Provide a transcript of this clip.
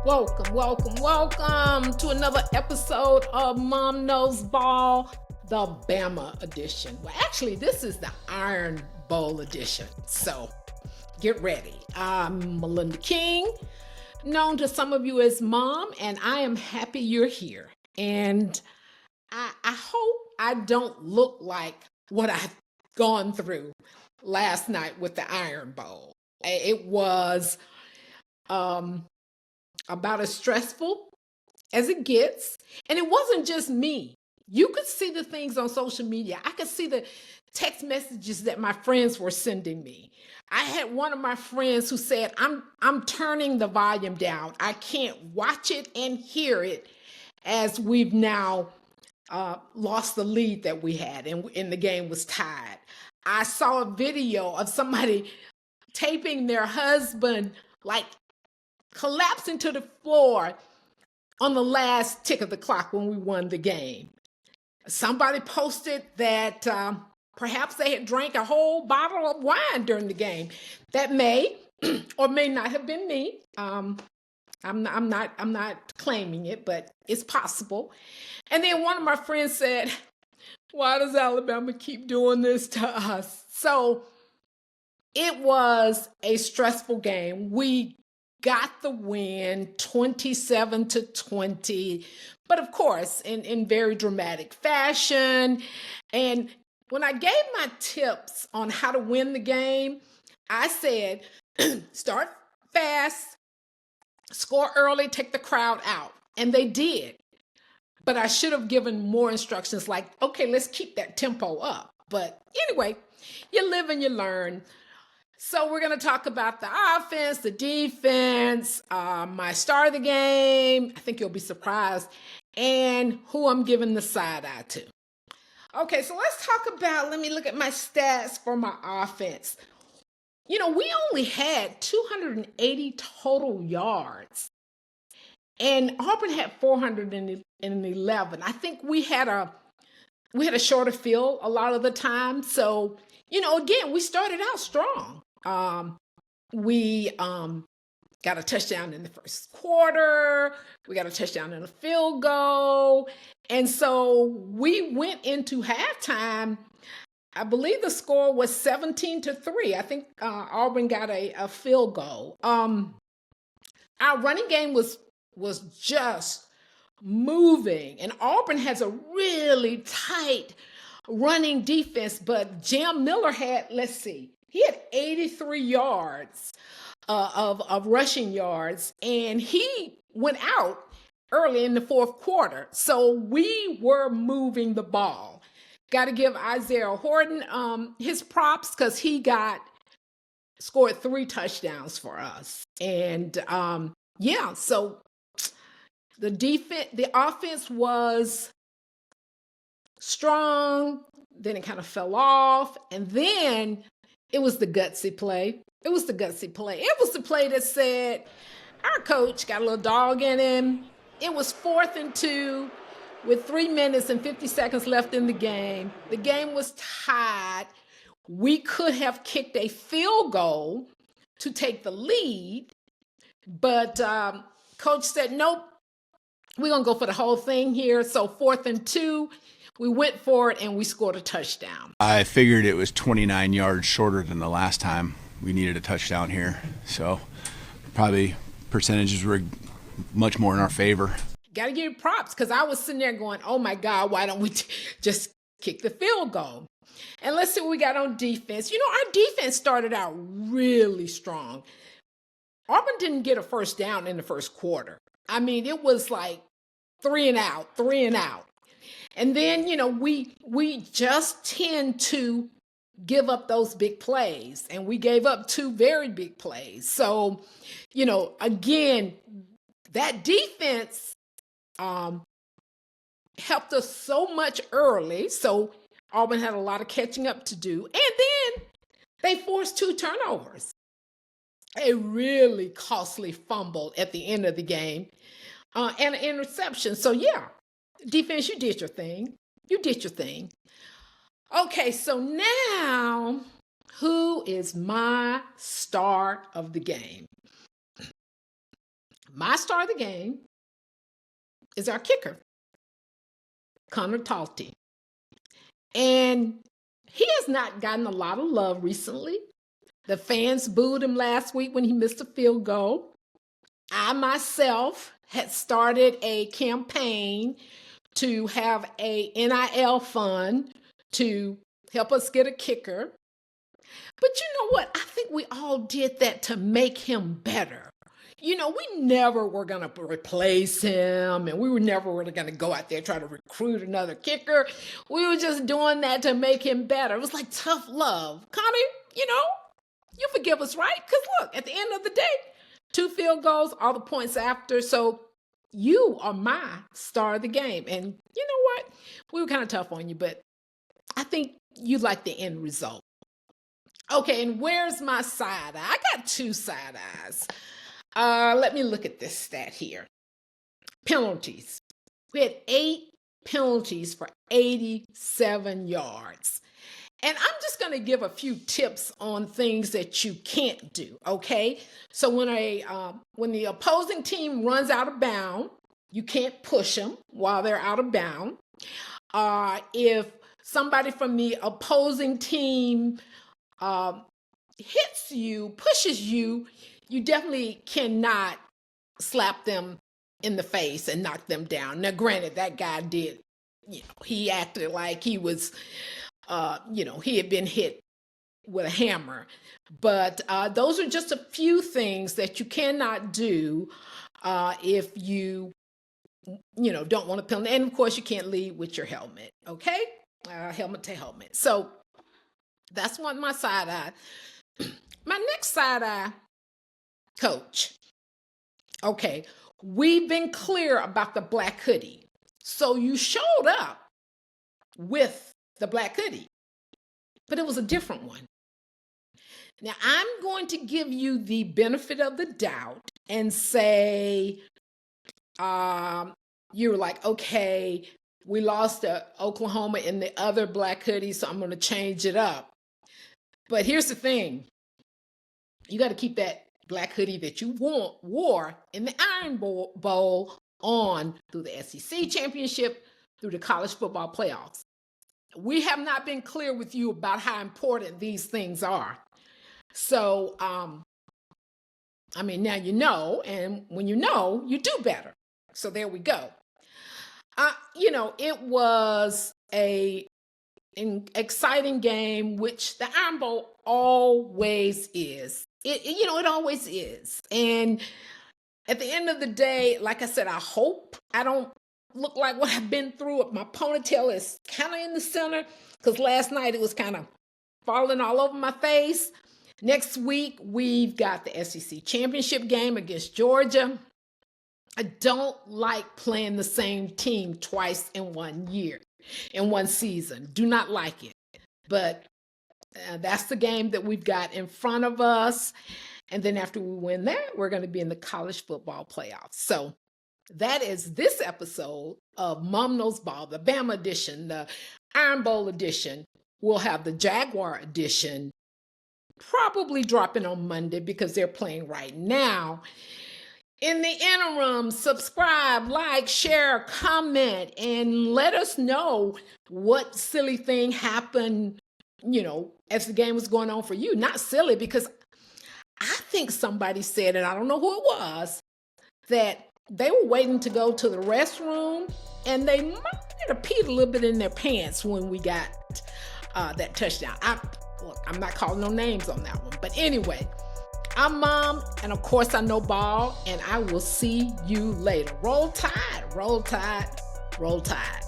Welcome to another episode of Mom Knows Ball, the Bama edition. Well, actually, this is the Iron Bowl edition, so get ready. I'm Melinda King, known to some of you as Mom, and I am happy you're here. And I hope I don't look like what I've gone through last night with the Iron Bowl. It was about as stressful as it gets. And it wasn't just me. You could see the things on social media. I could see the text messages that my friends were sending me. I had one of my friends who said, I'm turning the volume down. I can't watch it and hear it as we've now lost the lead that we had and the game was tied. I saw a video of somebody taping their husband like collapsing to the floor on the last tick of the clock when we won the game. Somebody posted that perhaps they had drank a whole bottle of wine during the game. That may or may not have been me. I'm not claiming it, but it's possible. And then one of my friends said, "Why does Alabama keep doing this to us?" So it was a stressful game. We got the win 27-20, but of course, in very dramatic fashion. And when I gave my tips on how to win the game, I said, start fast, score early, take the crowd out. And they did. But I should have given more instructions like, okay, let's keep that tempo up. But anyway, you live and you learn. So we're going to talk about the offense, the defense, my star of the game, I think you'll be surprised, and who I'm giving the side eye to. Okay, so let's talk about, let me look at my stats for my offense. You know, we only had 280 total yards, and Auburn had 411. I think we had a shorter field a lot of the time. So, you know, again, we started out strong. We got a touchdown in the first quarter. We got a touchdown in a field goal. And so we went into halftime. I believe the score was 17-3. I think Auburn got a field goal. Our running game was just moving. And Auburn has a really tight running defense, but Jam Miller had, he had 83 yards of rushing yards, and he went out early in the fourth quarter. So we were moving the ball. Got to give Isaiah Horton his props because he scored 3 touchdowns for us. And so the offense was strong, then it kind of fell off, and then it was the gutsy play. It was the play that said our coach got a little dog in him. It was 4th and 2 with 3 minutes and 50 seconds left in the game. The game was tied. We could have kicked a field goal to take the lead, but coach said, nope, we're going to go for the whole thing here. So 4th and 2, we went for it and we scored a touchdown. I figured it was 29 yards shorter than the last time we needed a touchdown here. So probably percentages were much more in our favor. Got to give you props because I was sitting there going, oh my God, why don't we just kick the field goal? And let's see what we got on defense. You know, our defense started out really strong. Auburn didn't get a first down in the first quarter. I mean, it was like 3 and out. And then, you know, we just tend to give up those big plays, and we gave up 2 very big plays. So, you know, again, that defense helped us so much early. So Auburn had a lot of catching up to do. And then they forced 2 turnovers. A really costly fumble at the end of the game and an interception. So, yeah, defense, you did your thing. Okay, so now Who is my star of the game? My star of the game is our kicker, Connor Talty. And he has not gotten a lot of love recently. The fans booed him last week when he missed a field goal. I myself had started a campaign to have a NIL fund to help us get a kicker. But you know what? I think we all did that to make him better. You know, we never were going to replace him, and we were never really going to go out there and try to recruit another kicker. We were just doing that to make him better. It was like tough love. Connie, you know, you forgive us, right? Because look, at the end of the day, 2 field goals, all the points after. So you are my star of the game. And you know what? We were kind of tough on you, but I think you like the end result. Okay, and where's my side eye? I got 2 side eyes. Let me look at this stat here. Penalties. We had 8 penalties for 87 yards. And I'm just going to give a few tips on things that you can't do, okay? So when the opposing team runs out of bounds, you can't push them while they're out of bounds. If somebody from the opposing team hits you, pushes you, you definitely cannot slap them in the face and knock them down. Now, granted, that guy did, he acted like he was, he had been hit with a hammer. But those are just a few things that you cannot do if you don't want to penalty. And of course, you can't lead with your helmet, okay? Helmet to helmet. So that's one my side eye. My next side eye, coach. Okay, we've been clear about the black hoodie. So you showed up with the black hoodie, but it was a different one. Now, I'm going to give you the benefit of the doubt and say, you were like, okay, we lost to Oklahoma in the other black hoodie, so I'm going to change it up. But here's the thing. You got to keep that black hoodie that you wore in the Iron Bowl on through the SEC championship, through the college football playoffs. We have not been clear with you about how important these things are. So, now you know, and when you know, you do better. So there we go. It was an exciting game, which the Iron Bowl always is. It always is. And at the end of the day, like I said, I hope I don't look like what I've been through. My ponytail is kind of in the center because last night it was kind of falling all over my face. Next week, we've got the SEC championship game against Georgia. I don't like playing the same team twice in 1 year, in one season. Do not like it. But that's the game that we've got in front of us. And then after we win that, we're going to be in the college football playoffs. So that is this episode of Mom Knows Ball, the Bama edition, the Iron Bowl edition. We'll have the Jaguar edition probably dropping on Monday because they're playing right now. In the interim, subscribe, like, share, comment, and let us know what silly thing happened, as the game was going on for you. Not silly, because I think somebody said, and I don't know who it was, that they were waiting to go to the restroom, and they might have peed a little bit in their pants when we got that touchdown. I'm not calling no names on that one. But anyway, I'm Mom, and of course I know ball, and I will see you later. Roll Tide, roll Tide, roll Tide.